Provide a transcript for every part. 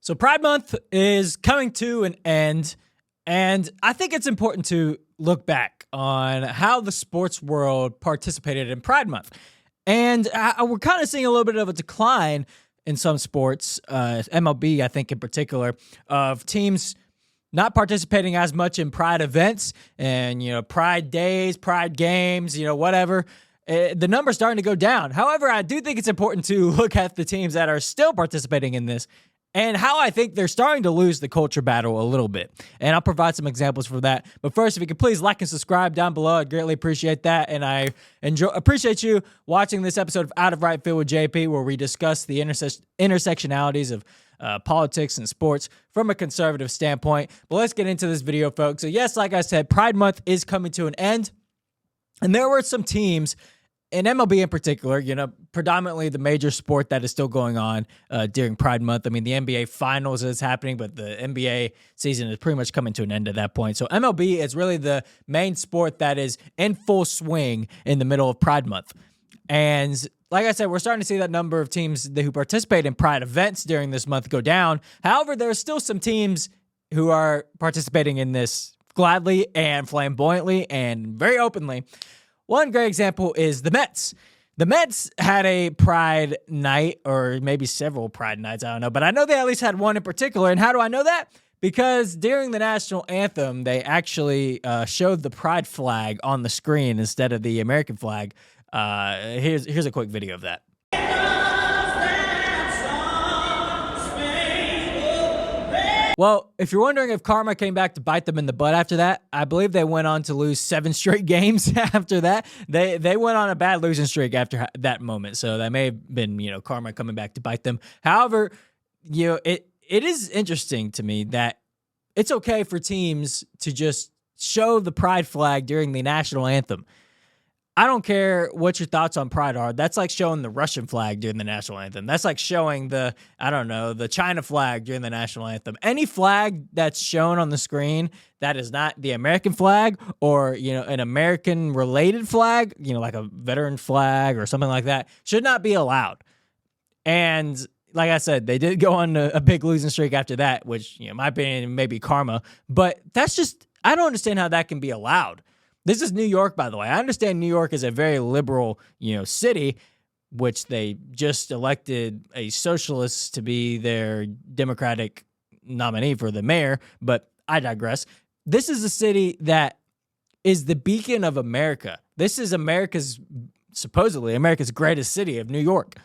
So Pride Month is coming to an end, and I think it's important to look back on how the sports world participated in Pride Month. And we're kind of seeing a little bit of a decline in some sports, MLB, I think in particular, of teams not participating as much in Pride events and, Pride days, Pride games, whatever. The number's starting to go down. However, I do think it's important to look at the teams that are still participating in this and how I think they're starting to lose the culture battle a little bit. And I'll provide some examples for that. But first, if you could please like and subscribe down below, I'd greatly appreciate that. And I appreciate you watching this episode of Out of Right Field with JP, where we discuss the intersectionalities of politics and sports from a conservative standpoint. But let's get into this video, folks. So yes, like I said, Pride Month is coming to an end. And there were some teams in MLB in particular, predominantly the major sport that is still going on during Pride Month. I mean, the NBA Finals is happening, but the NBA season is pretty much coming to an end at that point. So MLB is really the main sport that is in full swing in the middle of Pride Month. And like I said, we're starting to see that number of teams who participate in Pride events during this month go down. However, there are still some teams who are participating in this gladly and flamboyantly and very openly. One great example is the Mets. The Mets had a Pride night, or maybe several Pride nights, I don't know, but I know they at least had one in particular. And how do I know that? Because during the national anthem, they actually showed the Pride flag on the screen instead of the American flag. Here's a quick video of that. Well, if you're wondering if karma came back to bite them in the butt after that, I believe they went on to lose 7 straight games after that. They went on a bad losing streak after that moment, so that may have been, karma coming back to bite them. However, it is interesting to me that it's okay for teams to just show the Pride flag during the national anthem. I don't care what your thoughts on Pride are. That's like showing the Russian flag during the national anthem. That's like showing the China flag during the national anthem. Any flag that's shown on the screen that is not the American flag or, an American-related flag, like a veteran flag or something like that, should not be allowed. And like I said, they did go on a big losing streak after that, which, in my opinion, may be karma. But that's just, I don't understand how that can be allowed. This is New York, by the way. I understand New York is a very liberal, city, which they just elected a socialist to be their Democratic nominee for the mayor, but I digress. This is a city that is the beacon of America. This is supposedly America's greatest city of New York.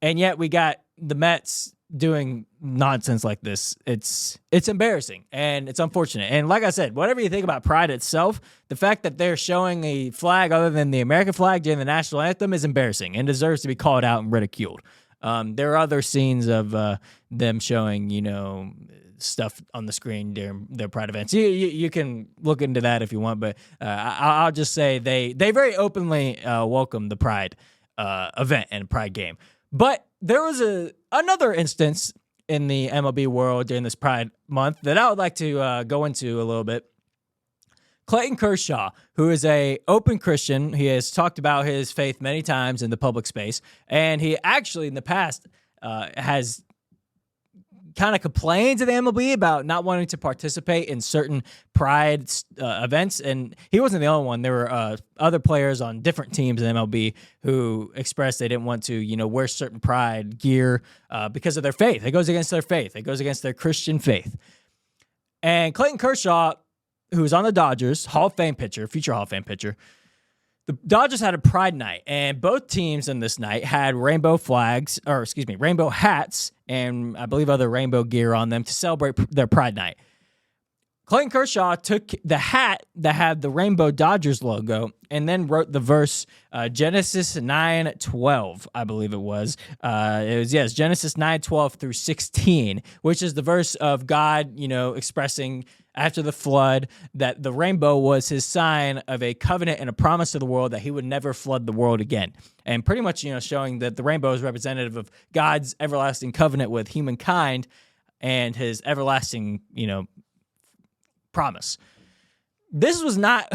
And yet we got the Mets doing nonsense like this. It's embarrassing and it's unfortunate. And like I said, whatever you think about Pride itself, the fact that they're showing a flag other than the American flag during the national anthem is embarrassing and deserves to be called out and ridiculed. There are other scenes of them showing, stuff on the screen during their Pride events. You can look into that if you want, but I'll just say they very openly welcome the Pride event and Pride game. But there was another instance in the MLB world during this Pride Month that I would like to go into a little bit. Clayton Kershaw, who is an open Christian, he has talked about his faith many times in the public space, and he actually in the past has kind of complained to the MLB about not wanting to participate in certain Pride events, and he wasn't the only one. There were other players on different teams in MLB who expressed they didn't want to, wear certain Pride gear because of their faith. It goes against their faith. It goes against their Christian faith. And Clayton Kershaw, who is on the Dodgers, future Hall of Fame pitcher, the Dodgers had a Pride night, and both teams in this night had rainbow hats, and I believe other rainbow gear on them to celebrate their Pride night. Clayton Kershaw took the hat that had the Rainbow Dodgers logo and then wrote the verse, Genesis 9:12, I believe it was. Genesis 9:12 through 16, which is the verse of God, expressing after the flood that the rainbow was his sign of a covenant and a promise to the world that he would never flood the world again. And pretty much, showing that the rainbow is representative of God's everlasting covenant with humankind and his everlasting, promise. This was not,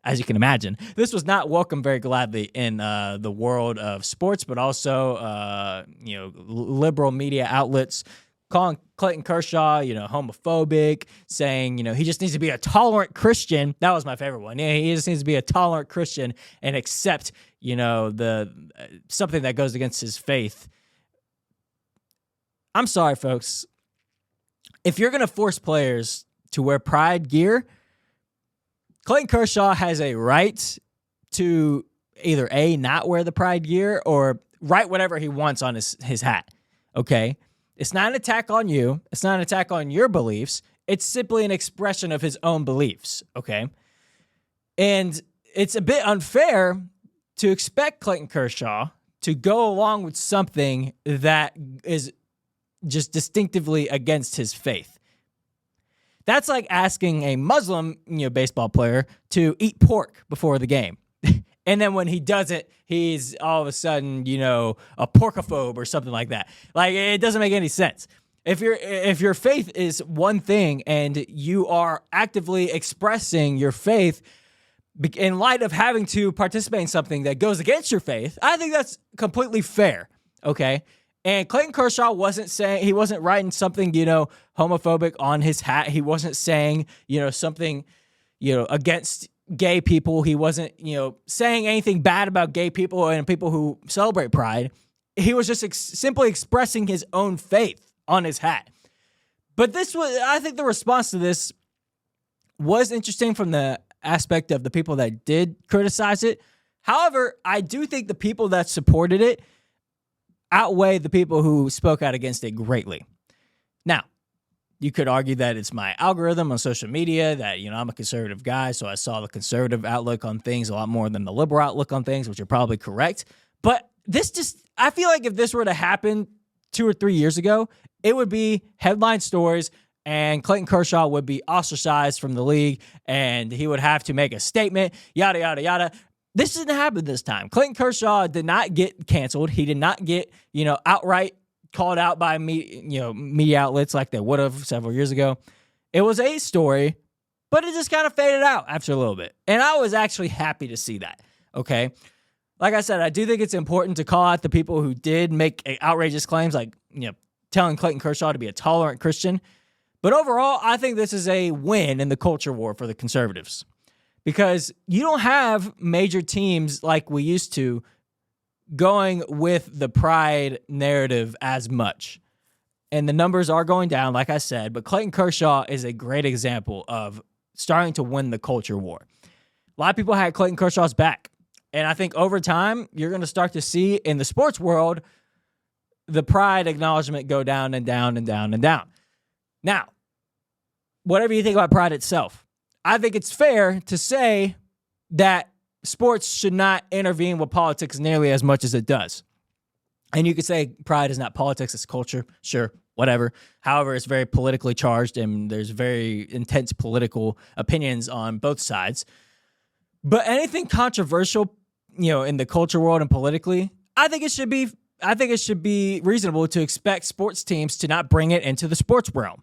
as you can imagine, this was not welcomed very gladly in the world of sports, but also, liberal media outlets. calling Clayton Kershaw, homophobic, saying, he just needs to be a tolerant Christian. That was my favorite one. Yeah, he just needs to be a tolerant Christian and accept, something that goes against his faith. I'm sorry, folks. If you're going to force players to wear Pride gear, Clayton Kershaw has a right to either A, not wear the Pride gear, or write whatever he wants on his hat, okay? It's not an attack on you. It's not an attack on your beliefs. It's simply an expression of his own beliefs, okay? And it's a bit unfair to expect Clayton Kershaw to go along with something that is just distinctively against his faith. That's like asking a Muslim, baseball player to eat pork before the game. And then when he doesn't, he's all of a sudden, a porkophobe or something like that. Like, it doesn't make any sense. If your faith is one thing and you are actively expressing your faith in light of having to participate in something that goes against your faith, I think that's completely fair, okay? And Clayton Kershaw he wasn't writing something, homophobic on his hat. He wasn't saying, something, against gay people. He wasn't, saying anything bad about gay people and people who celebrate Pride. He was just simply expressing his own faith on his hat. But I think the response to this was interesting from the aspect of the people that did criticize it. However, I do think the people that supported it outweigh the people who spoke out against it greatly. Now, you could argue that it's my algorithm on social media, that, I'm a conservative guy, so I saw the conservative outlook on things a lot more than the liberal outlook on things, which are probably correct. But I feel like if this were to happen 2 or 3 years ago, it would be headline stories and Clayton Kershaw would be ostracized from the league and he would have to make a statement, yada, yada, yada. This didn't happen this time. Clayton Kershaw did not get canceled. He did not get, outright called out by media outlets like they would have several years ago. It was a story, but it just kind of faded out after a little bit. And I was actually happy to see that, okay? Like I said, I do think it's important to call out the people who did make outrageous claims, like, telling Clayton Kershaw to be a tolerant Christian. But overall, I think this is a win in the culture war for the conservatives, because you don't have major teams like we used to going with the Pride narrative as much. And the numbers are going down, like I said, but Clayton Kershaw is a great example of starting to win the culture war. A lot of people had Clayton Kershaw's back. And I think over time, you're going to start to see in the sports world, the Pride acknowledgement go down and down and down and down. Now, whatever you think about Pride itself, I think it's fair to say that sports should not intervene with politics nearly as much as it does. And you could say Pride is not politics, it's culture. Sure, whatever. However, it's very politically charged and there's very intense political opinions on both sides. But anything controversial, in the culture world and politically, I think it should be reasonable to expect sports teams to not bring it into the sports realm.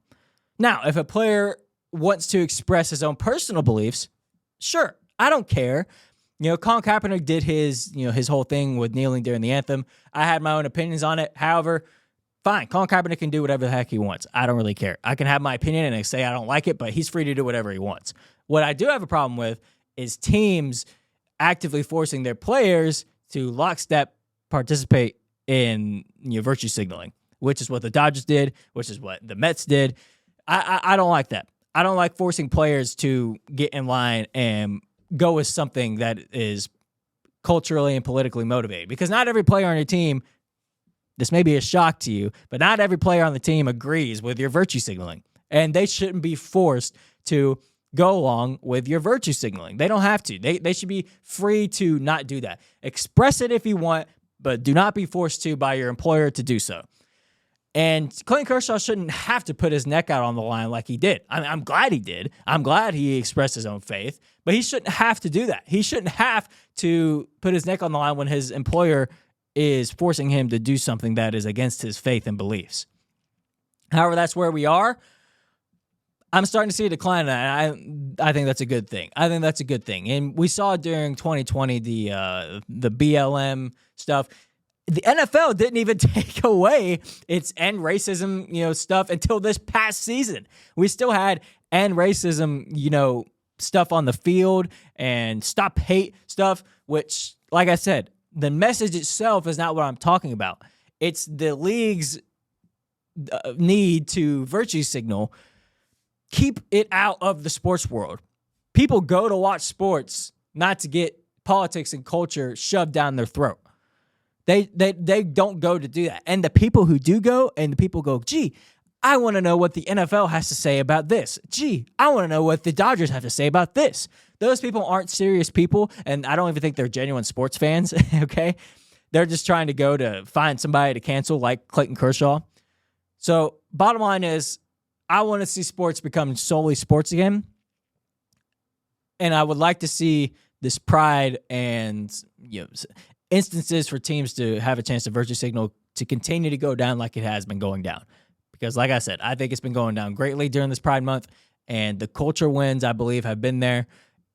Now, if a player wants to express his own personal beliefs, sure, I don't care. Colin Kaepernick did his whole thing with kneeling during the anthem. I had my own opinions on it. However, fine, Colin Kaepernick can do whatever the heck he wants. I don't really care. I can have my opinion and say I don't like it, but he's free to do whatever he wants. What I do have a problem with is teams actively forcing their players to lockstep participate in virtue signaling, which is what the Dodgers did, which is what the Mets did. I don't like that. I don't like forcing players to get in line and go with something that is culturally and politically motivated, because not every player on your team, this may be a shock to you, but not every player on the team agrees with your virtue signaling, and they shouldn't be forced to go along with your virtue signaling. They don't have to. They should be free to not do that. Express it if you want, but do not be forced to by your employer to do so. And Clayton Kershaw shouldn't have to put his neck out on the line like he did. I'm glad he did. I'm glad he expressed his own faith, but he shouldn't have to do that. He shouldn't have to put his neck on the line when his employer is forcing him to do something that is against his faith and beliefs. However, that's where we are. I'm starting to see a decline in that, and I think that's a good thing. I think that's a good thing. And we saw during 2020 the BLM stuff. the NFL didn't even take away its end racism, stuff until this past season. We still had end racism, stuff on the field and stop hate stuff, which, like I said, the message itself is not what I'm talking about. It's the league's need to virtue signal, keep it out of the sports world. People go to watch sports, not to get politics and culture shoved down their throat. They don't go to do that. And the people who do go, and the people go, gee, I want to know what the NFL has to say about this. Gee, I want to know what the Dodgers have to say about this. Those people aren't serious people, and I don't even think they're genuine sports fans, okay? They're just trying to go to find somebody to cancel like Clayton Kershaw. So bottom line is, I want to see sports become solely sports again. And I would like to see this pride and instances for teams to have a chance to virtue signal to continue to go down like it has been going down. Because like I said, I think it's been going down greatly during this Pride Month, and the culture wins, I believe, have been there.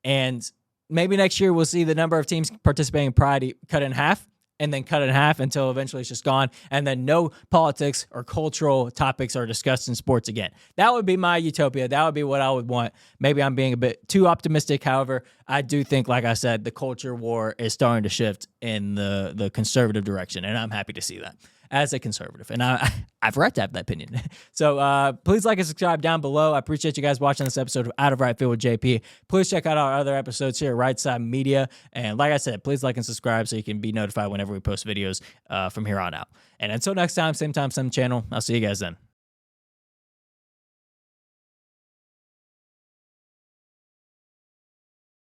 And maybe next year we'll see the number of teams participating in Pride cut in half, and then cut in half until eventually it's just gone, and then no politics or cultural topics are discussed in sports again. That would be my utopia. That would be what I would want. Maybe I'm being a bit too optimistic. However, I do think, like I said, the culture war is starting to shift in the conservative direction, and I'm happy to see that as a conservative. And I've right to have that opinion. So please like and subscribe down below. I appreciate you guys watching this episode of Out of Right Field with JP. Please check out our other episodes here at Right Side Media. And like I said, please like and subscribe so you can be notified whenever we post videos from here on out. And until next time, same channel. I'll see you guys then.